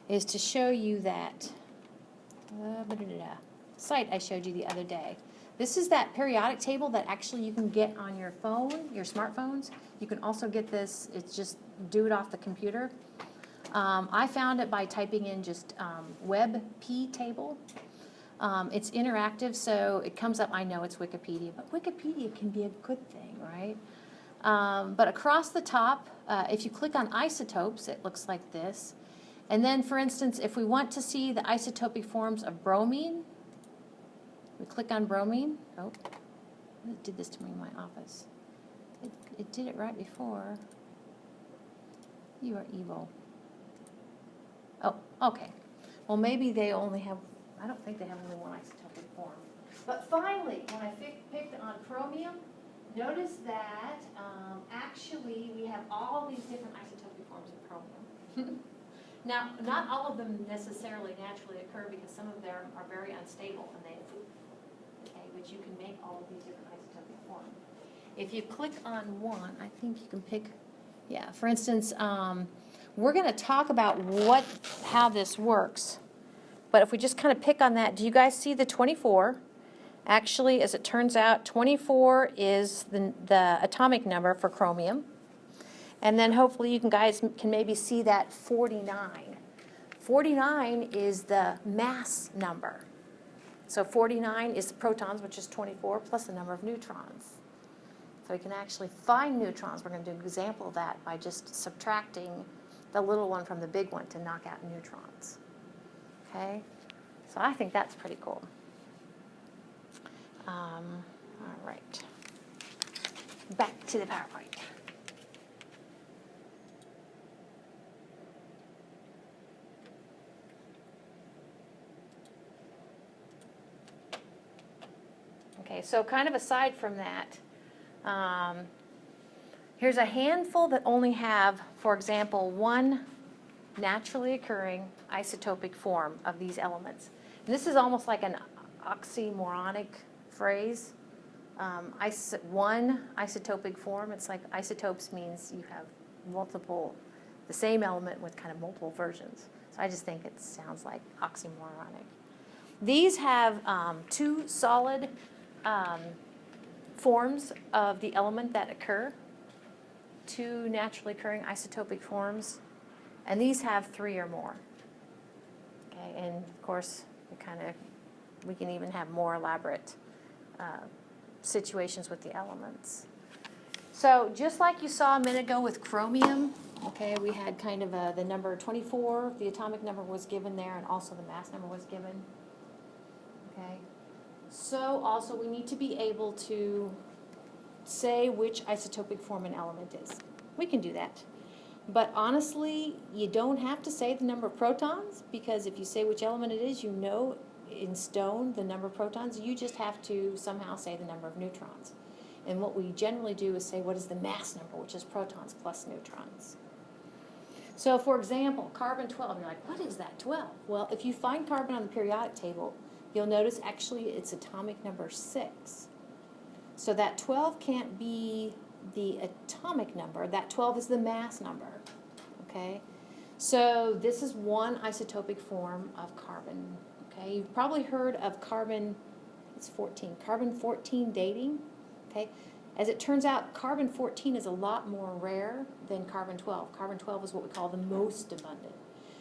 is to show you that site I showed you the other day. This is that periodic table that actually you can get on your phone, your smartphones. You can also get this, it's just do it off the computer. I found it by typing in just WebP table. It's interactive, so it comes up, I know it's Wikipedia, but Wikipedia can be a good thing, right? But across the top, if you click on isotopes, it looks like this. And then, for instance, if we want to see the isotopic forms of bromine, we click on bromine. Oh, it did this to me in my office. It did it right before. You are evil. Oh, okay. Well, maybe they only have, I don't think they have only one isotopic form. But finally, when I picked on chromium, notice that actually we have all these different isotopic forms of chromium. Now, not all of them necessarily naturally occur because some of them are very unstable, and but you can make all of these different isotopic forms. If you click on one, I think you can pick, yeah, for instance, we're going to talk about how this works. But if we just kind of pick on that, do you guys see the 24? Actually, as it turns out, 24 is the atomic number for chromium. And then hopefully you guys can maybe see that 49. 49 is the mass number. So 49 is the protons, which is 24, plus the number of neutrons. So we can actually find neutrons. We're going to do an example of that by just subtracting the little one from the big one to knock out neutrons. Okay? So I think that's pretty cool. All right. Back to the PowerPoint. Okay, so kind of aside from that, here's a handful that only have, for example, one naturally occurring isotopic form of these elements. And this is almost like an oxymoronic phrase. One isotopic form, it's like isotopes means you have multiple, the same element with kind of multiple versions. So I just think it sounds like oxymoronic. These have two solid forms of the element that occur, two naturally occurring isotopic forms, and these have three or more. Okay, and of course, we can even have more elaborate situations with the elements. So just like you saw a minute ago with chromium, okay, we had kind of the number 24, the atomic number was given there, and also the mass number was given. Okay. So also we need to be able to say which isotopic form an element is. We can do that. But honestly, you don't have to say the number of protons, because if you say which element it is, you know in stone the number of protons. You just have to somehow say the number of neutrons. And what we generally do is say what is the mass number, which is protons plus neutrons. So for example, carbon 12, you're like, what is that 12? Well, if you find carbon on the periodic table, you'll notice actually it's atomic number 6. So that 12 can't be the atomic number. That 12 is the mass number. Okay? So this is one isotopic form of carbon. Okay? You've probably heard of carbon 14 dating. Okay? As it turns out, carbon 14 is a lot more rare than carbon 12. Carbon 12 is what we call the most abundant.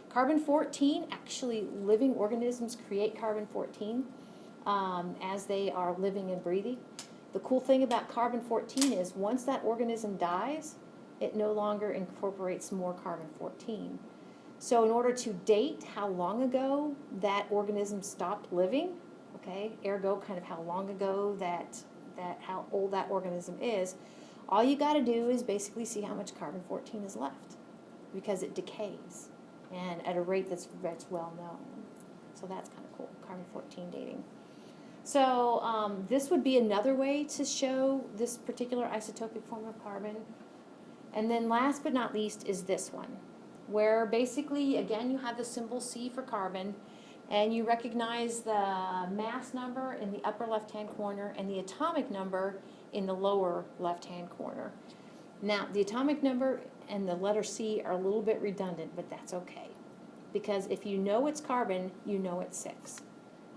Carbon 14, actually living organisms create carbon 14 as they are living and breathing. The cool thing about carbon 14 is once that organism dies, it no longer incorporates more carbon 14. So in order to date how long ago that organism stopped living, okay, ergo kind of how long ago how old that organism is, all you got to do is basically see how much carbon 14 is left, because it decays and at a rate that's well known. So that's kind of cool, carbon 14 dating. So this would be another way to show this particular isotopic form of carbon. And then last but not least is this one, where basically, again, you have the symbol C for carbon, and you recognize the mass number in the upper left-hand corner and the atomic number in the lower left-hand corner. Now, the atomic number and the letter C are a little bit redundant, but that's okay. because if you know it's carbon, you know it's 6.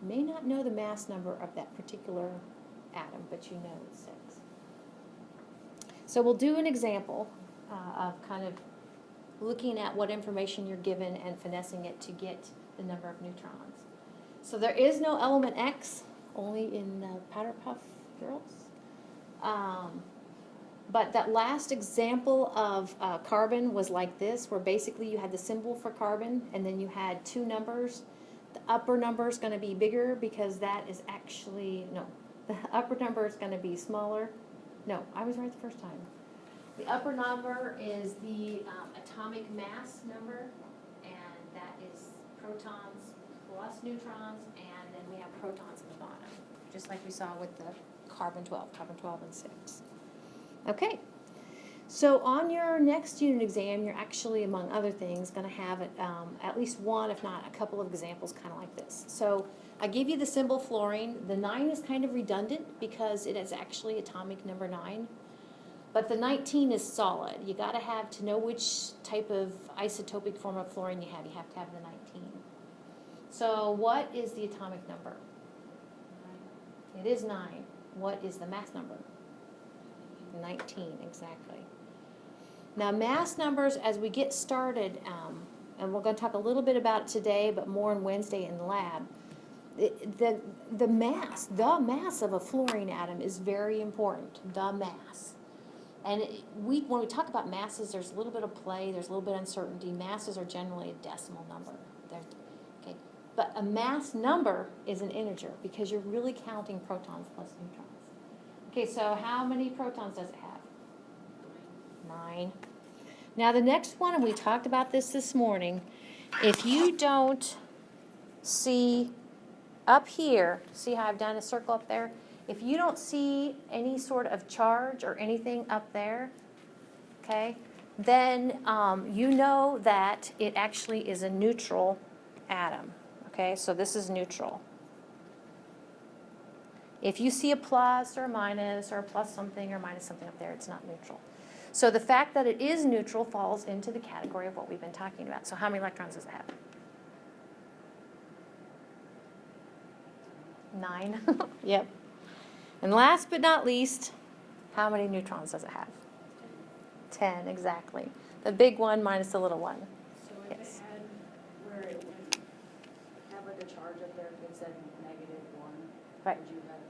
You may not know the mass number of that particular atom, but you know it's 6. So we'll do an example of kind of looking at what information you're given and finessing it to get the number of neutrons. So there is no element X, only in Powder Puff Girls. But that last example of carbon was like this, where basically you had the symbol for carbon, and then you had 2 numbers. The upper number is going to be bigger because that is actually, no, the upper number is going to be smaller. No, I was right the first time. The upper number is the atomic mass number, and that is protons plus neutrons, and then we have protons at the bottom, just like we saw with the carbon 12 and 6. Okay, so on your next unit exam, you're actually, among other things, going to have at least one, if not a couple of examples kind of like this. So I give you the symbol fluorine. The 9 is kind of redundant because it is actually atomic number 9. But the 19 is solid. You got to have, to know which type of isotopic form of fluorine you have to have the 19. So what is the atomic number? 9. It is 9. What is the mass number? 19, exactly. Now mass numbers, as we get started, and we're going to talk a little bit about it today, but more on Wednesday in the lab, the mass of a fluorine atom is very important, the mass. And when we talk about masses, there's a little bit of play, there's a little bit of uncertainty. Masses are generally a decimal number. Okay. But a mass number is an integer because you're really counting protons plus neutrons. Okay, so how many protons does it have? 9. Now the next one, and we talked about this morning, if you don't see up here, see how I've done a circle up there? If you don't see any sort of charge or anything up there, okay, then you know that it actually is a neutral atom. Okay, so this is neutral. If you see a plus or a minus or a plus something or minus something up there, it's not neutral. So the fact that it is neutral falls into the category of what we've been talking about. So how many electrons does it have? 9. Yep. And last but not least, how many neutrons does it have? 10, exactly. The big one minus the little one. So if it had, where it would have like a charge up there, if it said -1, Right. would you have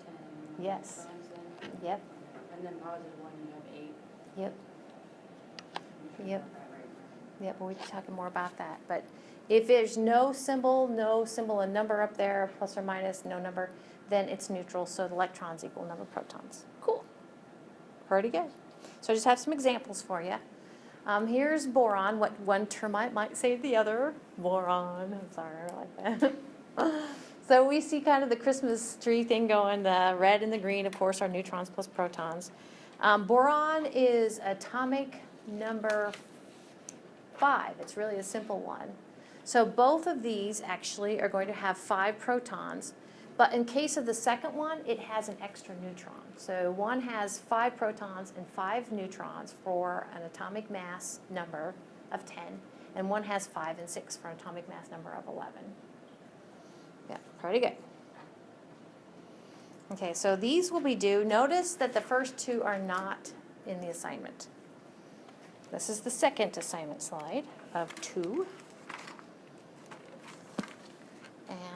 10 Yes. electrons then? Yep. And then +1, you have 8. Yep. I'm sure Yep. about that right. Yep, we'll be talking more about that. But if there's no symbol, a number up there, plus or minus, no number, then it's neutral, so the electrons equal number of protons. Cool. Pretty good. So I just have some examples for you. Here's boron, what one termite might say to the other. Boron. I'm sorry, I like that. So we see kind of the Christmas tree thing going. The red and the green, of course, are neutrons plus protons. Boron is atomic number 5. It's really a simple one. So both of these actually are going to have 5 protons. But in case of the second one, it has an extra neutron. So one has 5 protons and 5 neutrons for an atomic mass number of 10, and one has 5 and 6 for an atomic mass number of 11. Yeah, pretty good. Okay, so these will be due. Notice that the first 2 are not in the assignment. This is the second assignment slide of 2.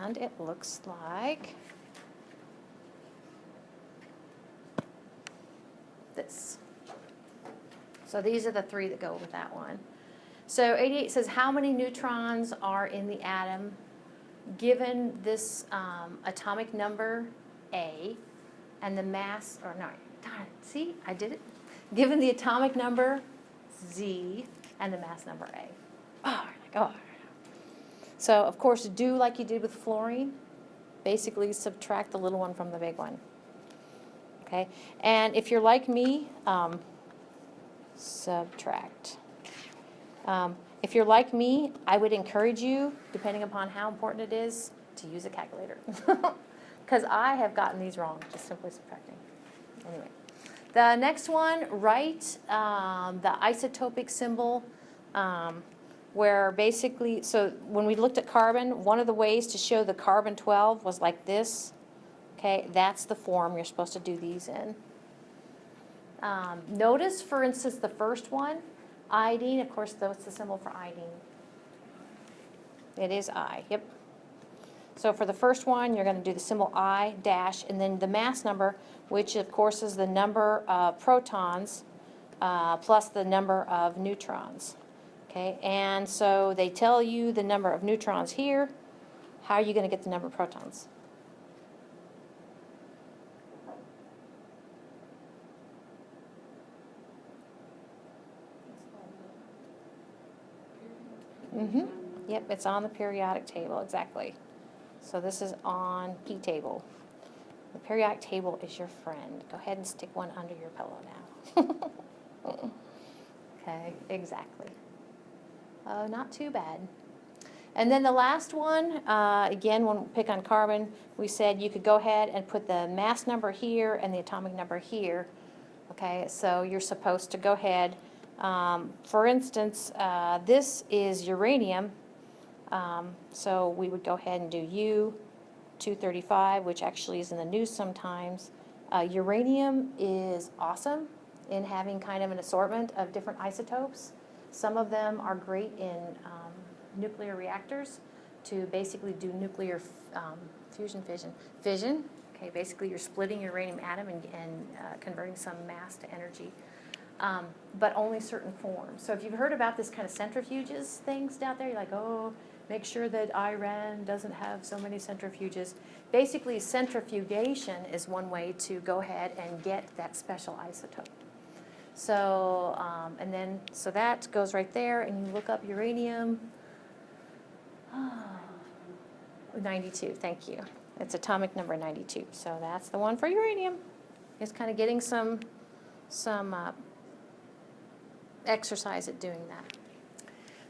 And it looks like this. So these are the 3 that go with that one. So 88 says how many neutrons are in the atom given this atomic number A and the mass, or no, darn it, see, I did it. Given the atomic number Z and the mass number A. Oh, my God. So, of course, do like you did with fluorine. Basically, subtract the little one from the big one. Okay? And if you're like me, subtract. If you're like me, I would encourage you, depending upon how important it is, to use a calculator. Because I have gotten these wrong, just simply subtracting. Anyway. The next one, write the isotopic symbol where basically, so when we looked at carbon, one of the ways to show the carbon-12 was like this. Okay, that's the form you're supposed to do these in. Notice, for instance, the first one, iodine, of course, that's the symbol for iodine. It is I, yep. So for the first one, you're going to do the symbol I dash, and then the mass number, which of course is the number of protons plus the number of neutrons. Okay, and so they tell you the number of neutrons here. How are you going to get the number of protons? Mm-hmm. Yep, it's on the periodic table, exactly. So this is on P table. The periodic table is your friend. Go ahead and stick one under your pillow now. Okay, exactly. Oh, not too bad. And then the last one, again, when we pick on carbon, we said you could go ahead and put the mass number here and the atomic number here. Okay, so you're supposed to go ahead. For instance, this is uranium. So we would go ahead and do U-235, which actually is in the news sometimes. Uranium is awesome in having kind of an assortment of different isotopes. Some of them are great in nuclear reactors to basically do nuclear fission. Okay, basically you're splitting your uranium atom and converting some mass to energy. But only certain forms. So if you've heard about this kind of centrifuges things down there, you're like, oh, make sure that Iran doesn't have so many centrifuges. Basically, centrifugation is one way to go ahead and get that special isotope. So, and then, so that goes right there, and you look up uranium. 92, thank you. It's atomic number 92. So that's the one for uranium. It's kind of getting some exercise at doing that.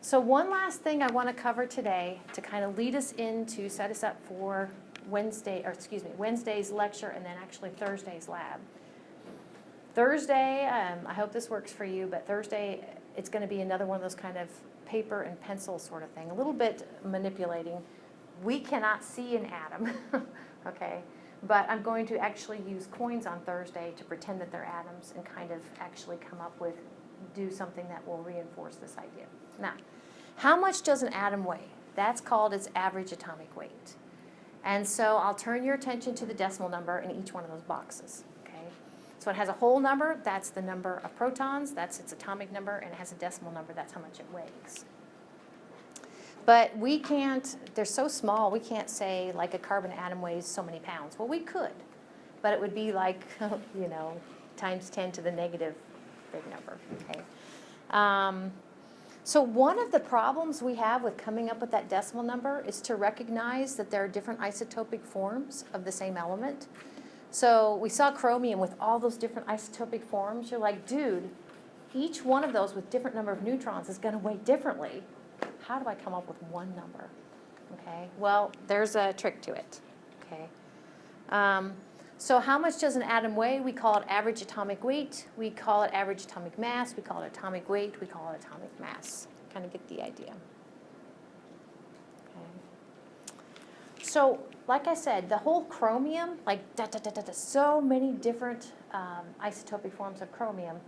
So one last thing I want to cover today to kind of lead us into, set us up for Wednesday's lecture and then actually Thursday's lab. Thursday, I hope this works for you, but Thursday it's going to be another one of those kind of paper and pencil sort of thing, a little bit manipulating. We cannot see an atom, okay? But I'm going to actually use coins on Thursday to pretend that they're atoms and kind of actually come up with, do something that will reinforce this idea. Now, how much does an atom weigh? That's called its average atomic weight. And so I'll turn your attention to the decimal number in each one of those boxes, okay? So it has a whole number, that's the number of protons, that's its atomic number, and it has a decimal number, that's how much it weighs. But we can't, they're so small, we can't say like a carbon atom weighs so many pounds. Well, we could, but it would be like, you know, times 10 to the negative big number, okay? So one of the problems we have with coming up with that decimal number is to recognize that there are different isotopic forms of the same element. So we saw chromium with all those different isotopic forms. You're like, dude, each one of those with different number of neutrons is going to weigh differently. How do I come up with one number? Okay, well, there's a trick to it. Okay. So how much does an atom weigh? We call it average atomic weight. We call it average atomic mass. We call it atomic weight. We call it atomic mass. Kind of get the idea. Okay. So, like I said, the whole chromium, like so many different isotopic forms of chromium.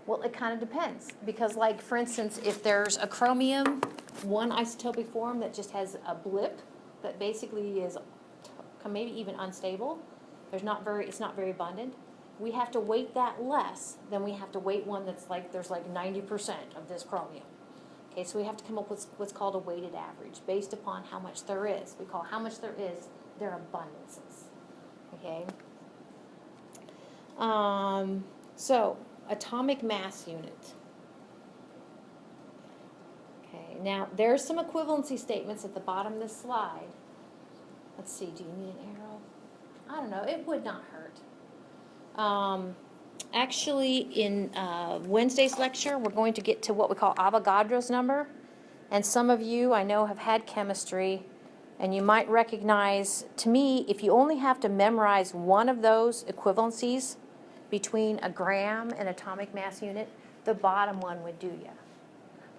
Well, it kind of depends because, like, for instance, if there's a chromium, one isotopic form that just has a blip that basically is maybe even unstable, it's not very abundant, we have to weight that less than we have to weight one that's like, there's like 90% of this chromium. Okay, so we have to come up with what's called a weighted average based upon how much there is. We call how much there is their abundances. Okay? So, atomic mass unit. Okay, now there's some equivalency statements at the bottom of this slide. Let's see, do you need an arrow? I don't know, it would not hurt. Actually, in Wednesday's lecture, we're going to get to what we call Avogadro's number. And some of you, I know, have had chemistry, and you might recognize, to me, if you only have to memorize one of those equivalencies between a gram and atomic mass unit, the bottom one would do you.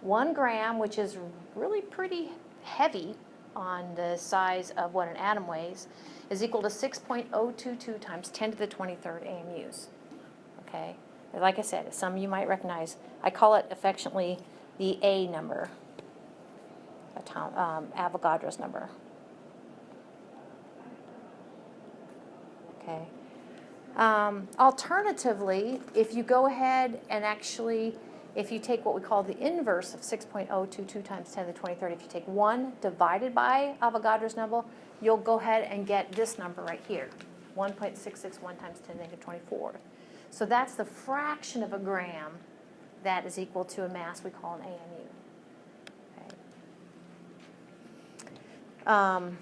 1 gram, which is really pretty heavy on the size of what an atom weighs, is equal to 6.022 times 10 to the 23rd AMUs. Okay? And like I said, some of you might recognize, I call it affectionately the A number, Avogadro's number. Okay. Alternatively, if you go ahead and actually, if you take what we call the inverse of 6.022 times 10 to the 23rd, if you take 1 divided by Avogadro's number, you'll go ahead and get this number right here, 1.661 times 10 to the negative 24. So that's the fraction of a gram that is equal to a mass we call an AMU. Okay.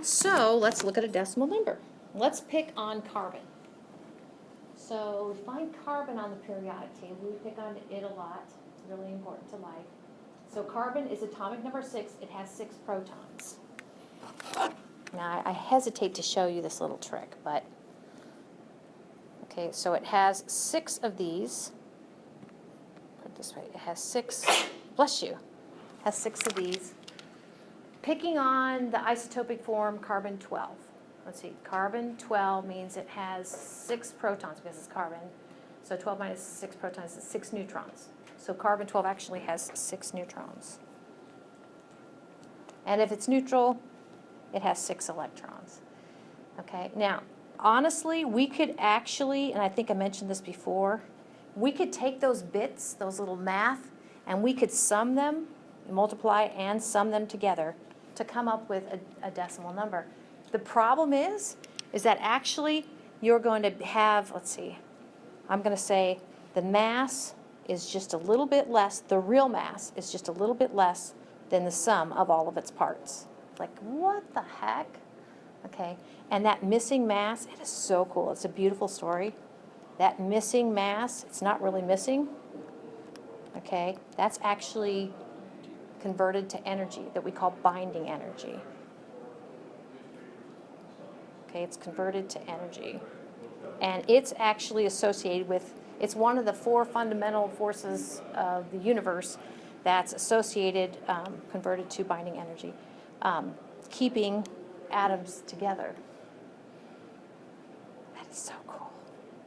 So let's look at a decimal number. Let's pick on carbon. So we find carbon on the periodic table. We pick on it a lot. It's really important to life. So carbon is atomic number 6. It has 6 protons. Now I hesitate to show you this little trick, but okay, so it has 6 of these. Put it this way. It has 6, bless you, has 6 of these. Picking on the isotopic form carbon 12. Let's see, carbon 12 means it has 6 protons because it's carbon. So 12 minus 6 protons is 6 neutrons. So carbon 12 actually has 6 neutrons. And if it's neutral, it has 6 electrons. Okay, now, honestly, we could actually, and I think I mentioned this before, we could take those bits, those little math, and we could sum them, multiply and sum them together to come up with a decimal number. The problem is that actually you're going to have, let's see, I'm going to say the mass is just a little bit less, the real mass is just a little bit less than the sum of all of its parts. Like, what the heck? Okay, and that missing mass, it is so cool. It's a beautiful story. That missing mass, it's not really missing. Okay, that's actually converted to energy that we call binding energy. Okay, it's converted to energy. And it's actually associated with, it's one of the 4 fundamental forces of the universe that's associated, converted to binding energy, keeping atoms together. That is so cool.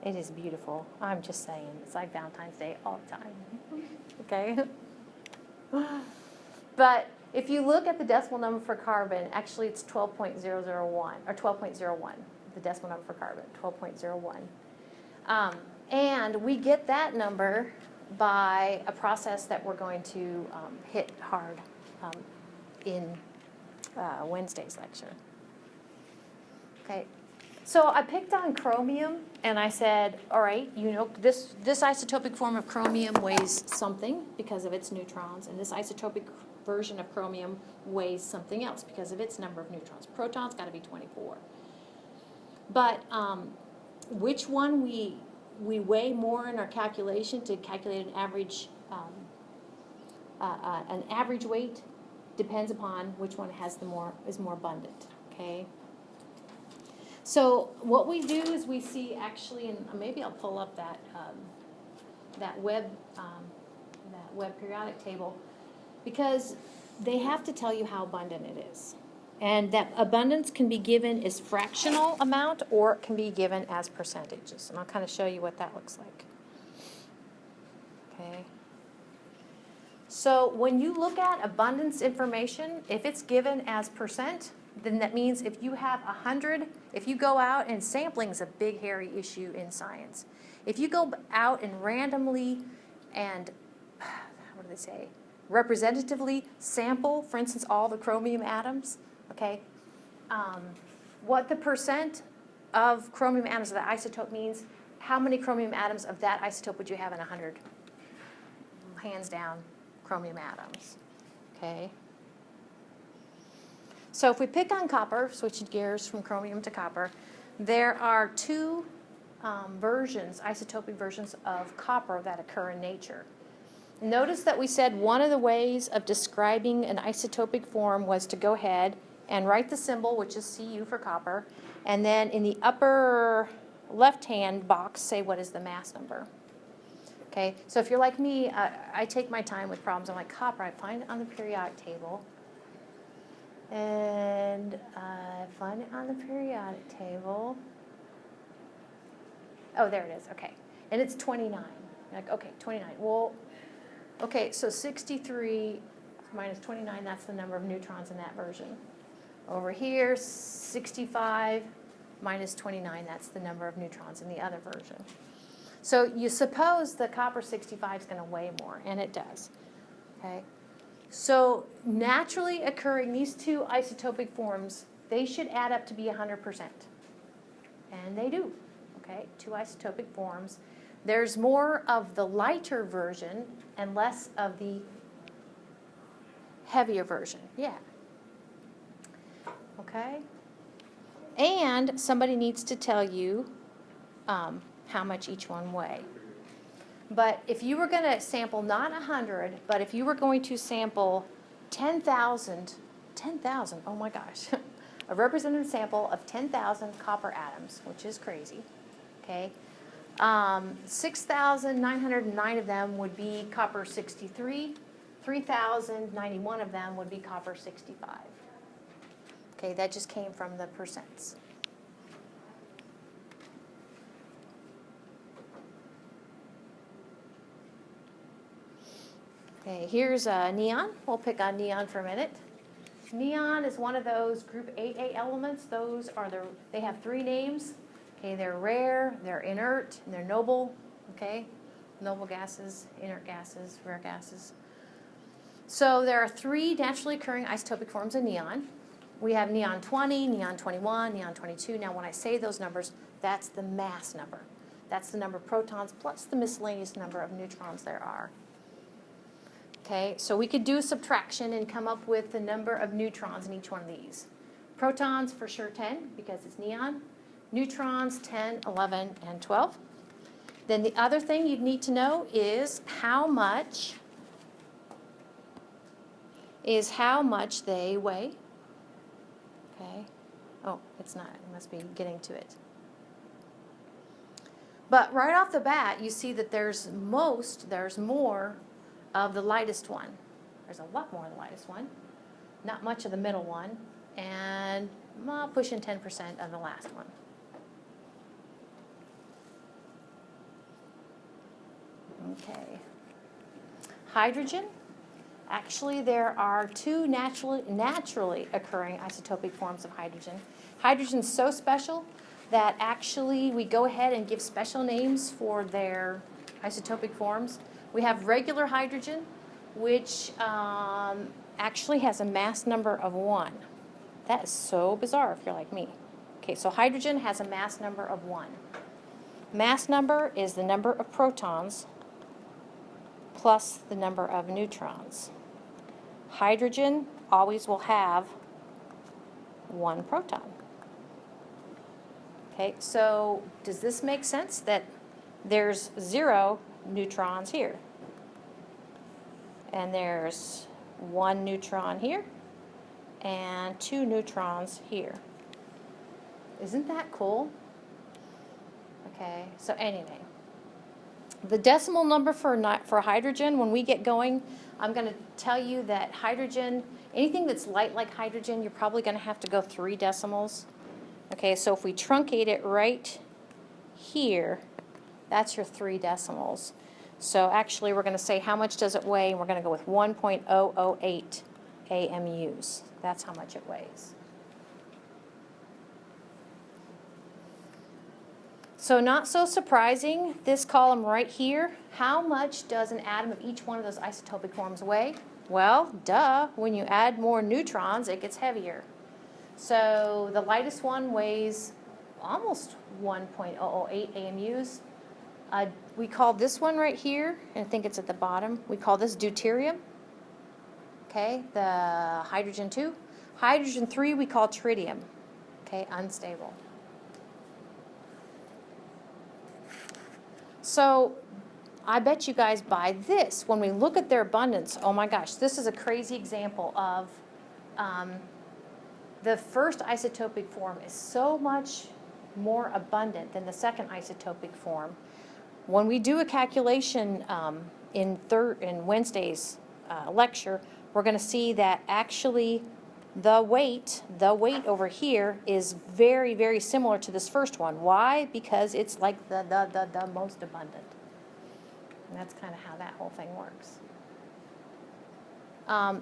It is beautiful. I'm just saying, it's like Valentine's Day all the time. Okay? But if you look at the decimal number for carbon, actually it's 12.001, or 12.01, the decimal number for carbon, 12.01. And we get that number by a process that we're going to hit hard in Wednesday's lecture. Okay, so I picked on chromium, and I said, all right, you know, this isotopic form of chromium weighs something because of its neutrons, and this isotopic version of chromium weighs something else because of its number of neutrons. Protons got to be 24. But which one we weigh more in our calculation to calculate an average weight depends upon which one has is more abundant. Okay. So what we do is we see actually, and maybe I'll pull up that web periodic table, because they have to tell you how abundant it is. And that abundance can be given as fractional amount, or it can be given as percentages. And I'll kind of show you what that looks like. Okay. So when you look at abundance information, if it's given as percent, then that means if you have 100, if you go out, and sampling is a big, hairy issue in science. If you go out and randomly and, what do they say, representatively sample, for instance, all the chromium atoms, okay, what the percent of chromium atoms of the isotope means, how many chromium atoms of that isotope would you have in 100? Hands down, chromium atoms, okay? So if we pick on copper, switching gears from chromium to copper, there are 2 isotopic versions of copper that occur in nature. Notice that we said one of the ways of describing an isotopic form was to go ahead and write the symbol, which is Cu for copper, and then in the upper left-hand box say what is the mass number. Okay, so if you're like me, I take my time with problems. I'm like, copper, I find it on the periodic table. And I find it on the periodic table. Oh, there it is, okay. And it's 29. Like, okay, 29. Well, okay, so 63 minus 29, that's the number of neutrons in that version. Over here, 65 minus 29, that's the number of neutrons in the other version. So you suppose the copper 65 is going to weigh more, and it does. Okay. So naturally occurring, these two isotopic forms, they should add up to be 100%. And they do. Okay, two isotopic forms. There's more of the lighter version and less of the heavier version. Yeah. Okay. And somebody needs to tell you how much each one weigh. But if you were going to sample not 100, but if you were going to sample 10,000, oh my gosh, a representative sample of 10,000 copper atoms, which is crazy, okay? 6,909 of them would be copper 63, 3,091 of them would be copper 65. Okay, that just came from the percents. Okay, here's neon. We'll pick on neon for a minute. Neon is one of those group AA elements. Those are they have three names. Okay, they're rare, they're inert, and they're noble. Okay, noble gases, inert gases, rare gases. So there are three naturally occurring isotopic forms of neon. We have neon 20, neon 21, neon 22. Now when I say those numbers, that's the mass number. That's the number of protons plus the miscellaneous number of neutrons there are. Okay, so we could do a subtraction and come up with the number of neutrons in each one of these. Protons for sure 10 because it's neon. Neutrons 10, 11, and 12. Then the other thing you'd need to know is how much they weigh. Okay. Oh, it's not. It must be getting to it. But right off the bat, you see that there's more of the lightest one. There's a lot more of the lightest one. Not much of the middle one. And pushing 10% of the last one. Okay. Hydrogen. Actually, there are two naturally occurring isotopic forms of hydrogen. Hydrogen's so special that actually we go ahead and give special names for their isotopic forms. We have regular hydrogen, which actually has a mass number of 1. That is so bizarre if you're like me. Okay, so hydrogen has a mass number of 1. Mass number is the number of protons plus the number of neutrons. Hydrogen always will have 1 proton. Okay, so does this make sense that there's 0 neutrons here? And there's 1 neutron here and 2 neutrons here. Isn't that cool? Okay, so anyway. The decimal number for hydrogen, when we get going, I'm going to tell you that hydrogen, anything that's light like hydrogen, you're probably going to have to go 3 decimals. Okay, so if we truncate it right here, that's your 3 decimals. So actually we're going to say how much does it weigh, and we're going to go with 1.008 AMUs. That's how much it weighs. So not so surprising, this column right here, how much does an atom of each one of those isotopic forms weigh? Well, duh, when you add more neutrons, it gets heavier. So the lightest one weighs almost 1.008 AMUs. We call this one right here, and I think it's at the bottom, we call this deuterium. Okay, the hydrogen 2. Hydrogen 3 we call tritium. Okay, unstable. So I bet you guys buy this. When we look at their abundance, oh my gosh, this is a crazy example of the first isotopic form is so much more abundant than the second isotopic form. when we do a calculation in Wednesday's lecture, we're going to see that actually the weight over here is very, very similar to this first one. Why? Because it's like the most abundant. And that's kind of how that whole thing works.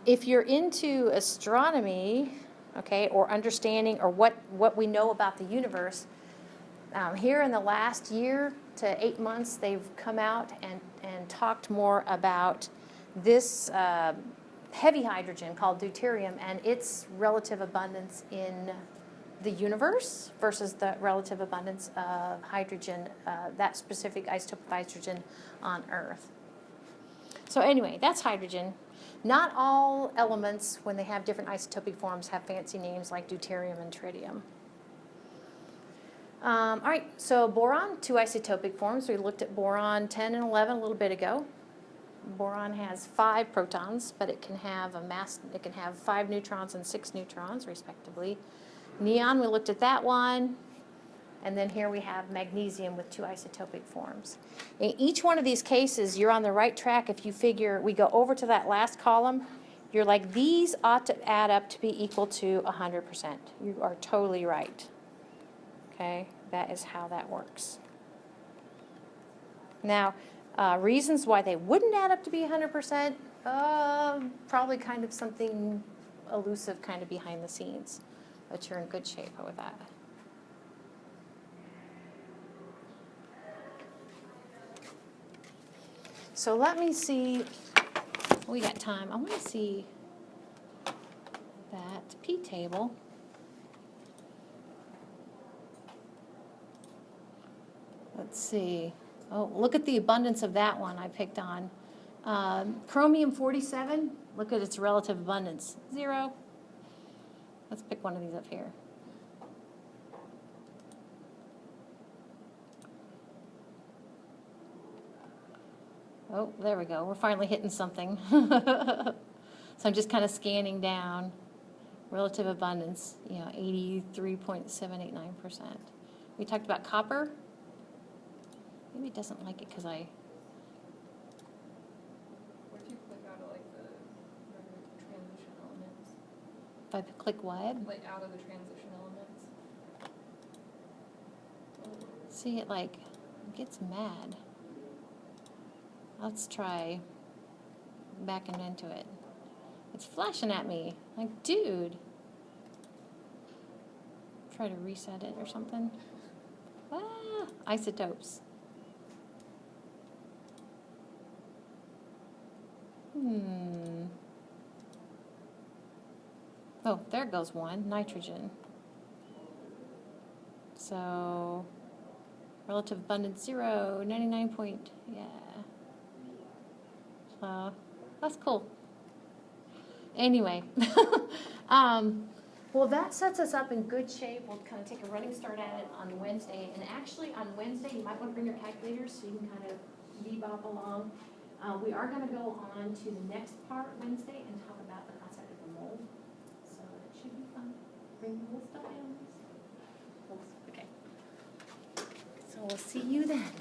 If you're into astronomy, okay, or understanding or what we know about the universe, here in the last year to 8 months, they've come out and talked more about this heavy hydrogen called deuterium and its relative abundance in the universe versus the relative abundance of hydrogen, that specific isotope of hydrogen on Earth. So anyway, that's hydrogen. Not all elements, when they have different isotopic forms, have fancy names like deuterium and tritium. All right, so boron, 2 isotopic forms. We looked at boron 10 and 11 a little bit ago. Boron has 5 protons, but it can have it can have 5 neutrons and 6 neutrons, respectively. Neon, we looked at that one. And then here we have magnesium with 2 isotopic forms. In each one of these cases, you're on the right track if you figure, we go over to that last column, you're like, these ought to add up to be equal to 100%. You are totally right. Okay, that is how that works. Now, reasons why they wouldn't add up to be 100%, probably kind of something elusive kind of behind the scenes. But you're in good shape with that. So let me see, we got time. I want to see that P table. Let's see. Oh, look at the abundance of that one I picked on. Chromium 47, look at its relative abundance, 0. Let's pick one of these up here. Oh, there we go. We're finally hitting something. So I'm just kind of scanning down. Relative abundance, 83.789%. We talked about copper. Maybe it doesn't like it because I... What if you click out of like the transition elements? If I click what? Like out of the transition elements. See, it like gets mad. Let's try backing into it. It's flashing at me. Like, dude. Try to reset it or something. Ah, isotopes. Oh, there goes one. Nitrogen. So, relative abundance 0, 99 point, yeah. So, that's cool. Anyway, well, that sets us up in good shape. We'll kind of take a running start at it on Wednesday. And actually, on Wednesday, you might want to bring your calculators so you can kind of bebop along. We are going to go on to the next part Wednesday and talk about the concept of a mold. So it should be fun. Bring the whole stuff in. Okay. So we'll see you then.